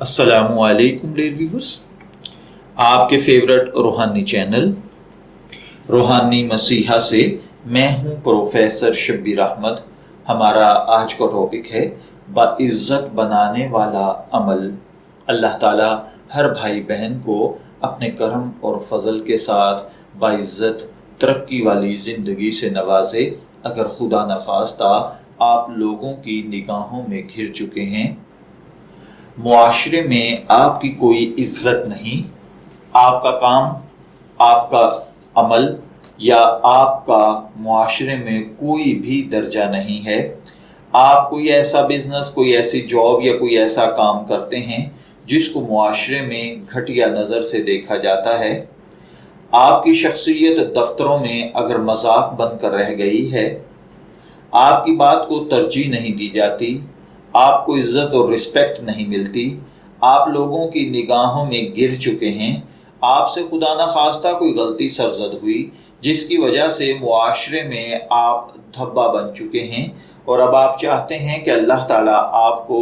السلام علیکم dear viewers, آپ کے فیورٹ روحانی چینل روحانی مسیحا سے میں ہوں پروفیسر شبیر احمد۔ ہمارا آج کا ٹاپک ہے باعزت بنانے والا عمل۔ اللہ تعالیٰ ہر بھائی بہن کو اپنے کرم اور فضل کے ساتھ باعزت ترقی والی زندگی سے نوازے۔ اگر خدا نخواستہ آپ لوگوں کی نگاہوں میں گھر چکے ہیں، معاشرے میں آپ کی کوئی عزت نہیں، آپ کا کام، آپ کا عمل یا آپ کا معاشرے میں کوئی بھی درجہ نہیں ہے، آپ کوئی ایسا بزنس، کوئی ایسی جاب یا کوئی ایسا کام کرتے ہیں جس کو معاشرے میں گھٹیا نظر سے دیکھا جاتا ہے، آپ کی شخصیت دفتروں میں اگر مذاق بن کر رہ گئی ہے، آپ کی بات کو ترجیح نہیں دی جاتی، آپ کو عزت اور رسپیکٹ نہیں ملتی، آپ لوگوں کی نگاہوں میں گر چکے ہیں، آپ سے خدا نخواستہ کوئی غلطی سرزد ہوئی جس کی وجہ سے معاشرے میں آپ دھبا بن چکے ہیں، اور اب آپ چاہتے ہیں کہ اللہ تعالیٰ آپ کو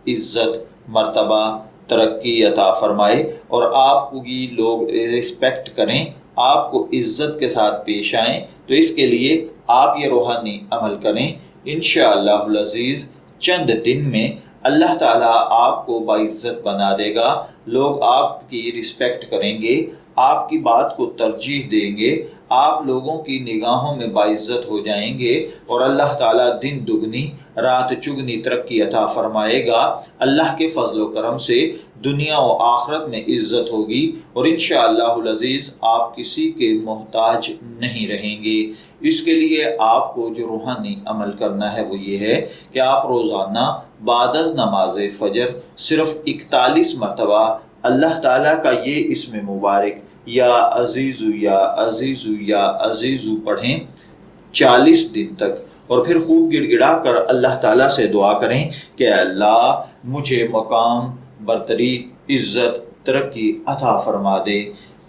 عزت، مرتبہ، ترقی عطا فرمائے اور آپ کو یہ لوگ رسپیکٹ کریں، آپ کو عزت کے ساتھ پیش آئیں، تو اس کے لیے آپ یہ روحانی عمل کریں۔ انشاءاللہ العزیز چند دن میں اللہ تعالیٰ آپ کو باعزت بنا دے گا، لوگ آپ کی رسپیکٹ کریں گے، آپ کی بات کو ترجیح دیں گے، آپ لوگوں کی نگاہوں میں باعزت ہو جائیں گے، اور اللہ تعالیٰ دن دگنی رات چگنی ترقی عطا فرمائے گا۔ اللہ کے فضل و کرم سے دنیا و آخرت میں عزت ہوگی، اور انشاءاللہ العزیز آپ کسی کے محتاج نہیں رہیں گے۔ اس کے لیے آپ کو جو روحانی عمل کرنا ہے وہ یہ ہے کہ آپ روزانہ بعد از نماز فجر صرف 41 مرتبہ اللہ تعالیٰ کا یہ اسم مبارک یا عزیزو یا عزیزو یا عزیزو پڑھیں 40 دن تک، اور پھر خوب گڑ گڑا کر اللہ تعالیٰ سے دعا کریں کہ اللہ مجھے مقام، برتری، عزت، ترقی عطا فرما دے۔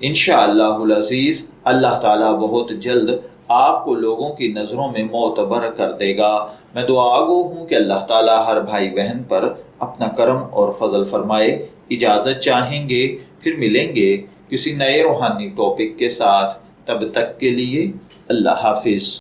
انشاءاللہ العزیز اللہ تعالیٰ بہت جلد آپ کو لوگوں کی نظروں میں معتبر کر دے گا۔ میں دعا گو ہوں کہ اللہ تعالیٰ ہر بھائی بہن پر اپنا کرم اور فضل فرمائے۔ اجازت چاہیں گے، پھر ملیں گے کسی نئے روحانی ٹاپک کے ساتھ، تب تک کے لیے اللہ حافظ۔